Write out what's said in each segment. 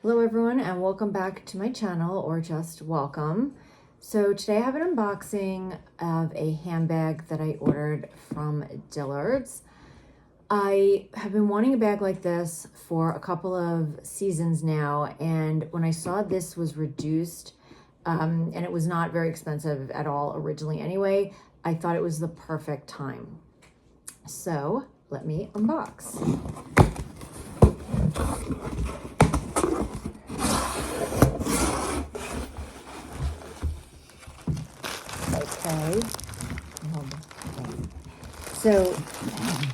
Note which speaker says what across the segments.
Speaker 1: Hello everyone and welcome back to my channel, or just welcome. So today I have an unboxing of a handbag that I ordered from Dillard's. I have been wanting a bag like this for a couple of seasons now, and when I saw this was reduced and it was not very expensive at all originally anyway, I thought it was the perfect time. So let me unbox. Okay. So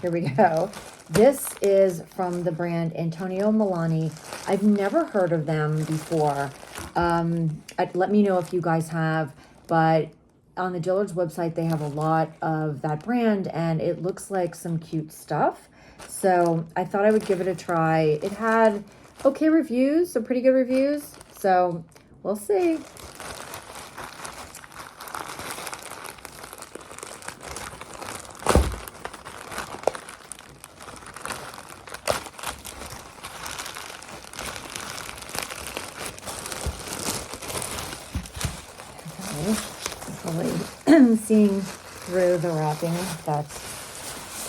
Speaker 1: here we go. This is from the brand Antonio Milani. I've never heard of them before. Let me know if you guys have, but on the Dillard's website, they have a lot of that brand and it looks like some cute stuff. So I thought I would give it a try. It had okay reviews, some pretty good reviews. So we'll see. Really seeing through the wrapping that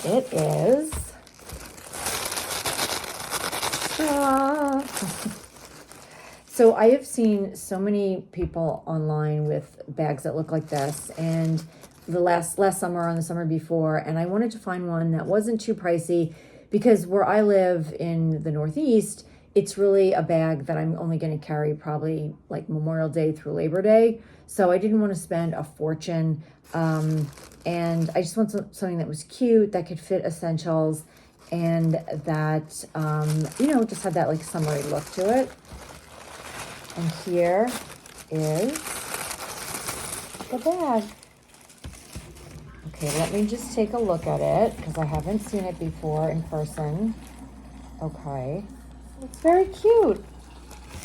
Speaker 1: it is. So I have seen so many people online with bags that look like this, and the last summer, on the summer before, and I wanted to find one that wasn't too pricey, because where I live in the Northeast, it's really a bag that I'm only going to carry probably like Memorial Day through Labor Day. So I didn't want to spend a fortune. And I just want something that was cute, that could fit essentials, and that, just had that like summery look to it. And here is the bag. Okay, let me just take a look at it, because I haven't seen it before in person. Okay. It's very cute.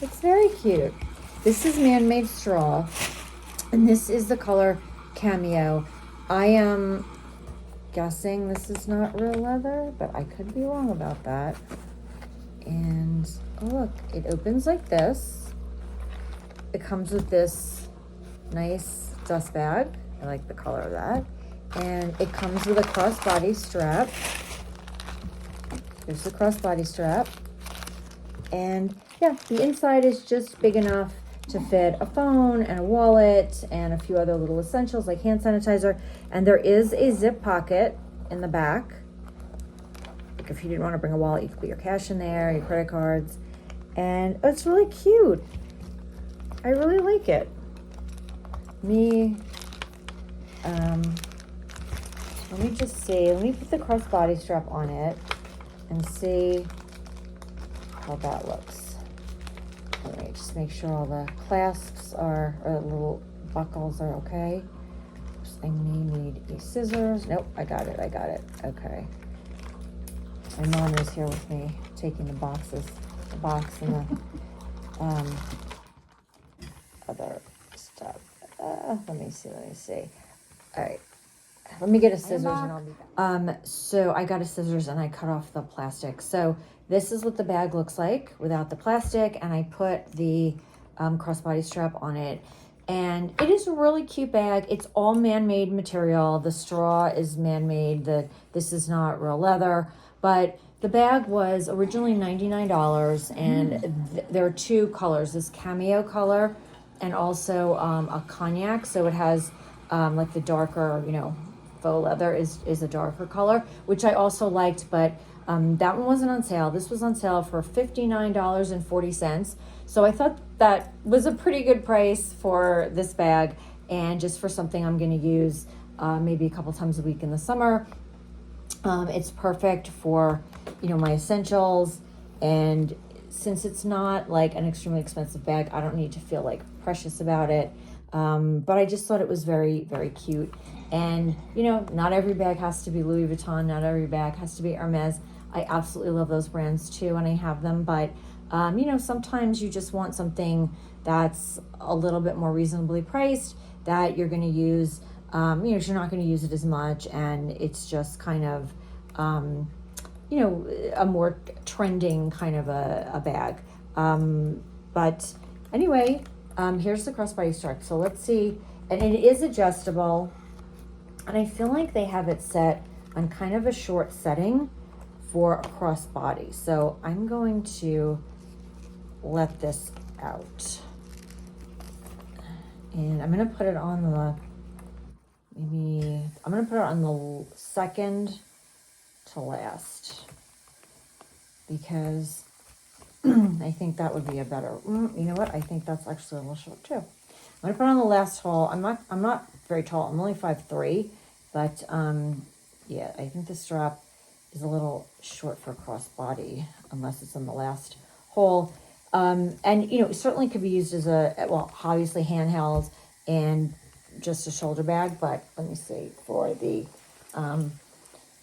Speaker 1: It's very cute. This is man-made straw, and this is the color Cameo. I am guessing this is not real leather, but I could be wrong about that. And oh look, it opens like this. It comes with this nice dust bag. I like the color of that. And it comes with a crossbody strap. Here's the crossbody strap. And yeah, the inside is just big enough to fit a phone and a wallet and a few other little essentials like hand sanitizer. And there is a zip pocket in the back. Like if you didn't want to bring a wallet, you could put your cash in there, your credit cards. And it's really cute. I really like it. Let me just see. Let me put the crossbody strap on it and see how that looks. Let me just make sure all the clasps or little buckles are okay. Oops, I may need a scissors. Nope, I got it. Okay. My mom is here with me taking the box and the other stuff. Let me see. All right. Let me get a scissors and I'll be back. So I got a scissors and I cut off the plastic. So this is what the bag looks like without the plastic, and I put the crossbody strap on it. And it is a really cute bag. It's all man-made material. The straw is man-made. This is not real leather, but the bag was originally $99, and there are two colors, this cameo color and also a cognac. So it has like the darker, faux leather is a darker color, which I also liked, but that one wasn't on sale. This was on sale for $59.40. So I thought that was a pretty good price for this bag, and just for something I'm going to use maybe a couple times a week in the summer. It's perfect for, my essentials, and since it's not like an extremely expensive bag, I don't need to feel like precious about it. But I just thought it was very, very cute. And, not every bag has to be Louis Vuitton. Not every bag has to be Hermes. I absolutely love those brands too, and I have them. But, sometimes you just want something that's a little bit more reasonably priced, that you're going to use, you're not going to use it as much. And it's just kind of, a more trending kind of a bag. But anyway, here's the crossbody strap. So let's see, and it is adjustable, and I feel like they have it set on kind of a short setting for a crossbody. So I'm going to let this out, and I'm going to put it on the, I'm going to put it on the second to last, because I think that would be a better, you know what? I think that's actually a little short too. I'm going to put it on the last hole. I'm not very tall. I'm only 5'3", but yeah, I think the strap is a little short for crossbody unless it's in the last hole. And you know, it certainly could be used as a, well, obviously handheld and just a shoulder bag, but let me see, for the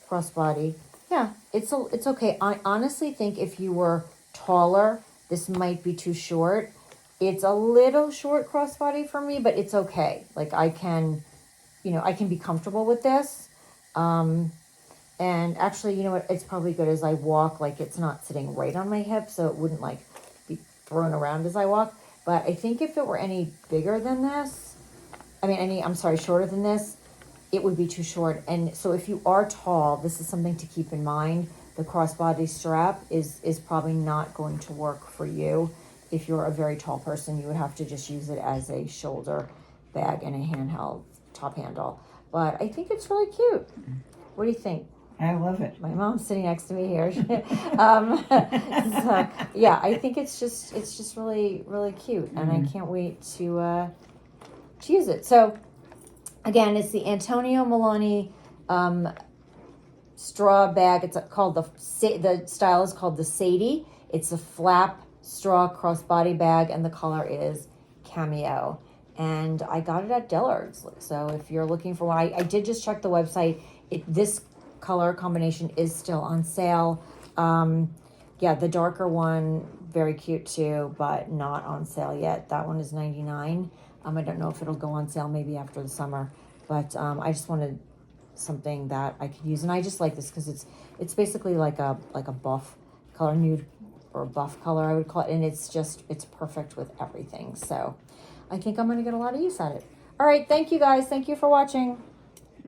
Speaker 1: crossbody, yeah, it's okay. I honestly think if you were taller, this might be too short. It's a little short crossbody for me, but it's okay. Like I can, you know, I can be comfortable with this. And actually, you know what, it's probably good as I walk, like it's not sitting right on my hip, so it wouldn't like be thrown around as I walk. But I think if it were any bigger than this, I'm sorry, shorter than this, it would be too short. And so if you are tall, this is something to keep in mind. The crossbody strap is probably not going to work for you. If you're a very tall person, you would have to just use it as a shoulder bag and a handheld top handle. But I think it's really cute. What do you think?
Speaker 2: I love it.
Speaker 1: My mom's sitting next to me here. So, yeah, I think it's just really, really cute, and I can't wait to use it. So again, it's the Antonio Milani straw bag. It's called the style is called the Sadie. It's a flap straw crossbody bag, and the color is cameo. And I got it at Dillard's. So if you're looking for one, I did just check the website. This color combination is still on sale. Yeah, the darker one, very cute too, but not on sale yet. That one is $99. I don't know if it'll go on sale maybe after the summer, but I just wanted something that I could use, and I just like this because it's basically like a buff color, nude or buff color I would call it, and it's perfect with everything. So I think I'm gonna get a lot of use out of it. All right, thank you guys. Thank you for watching.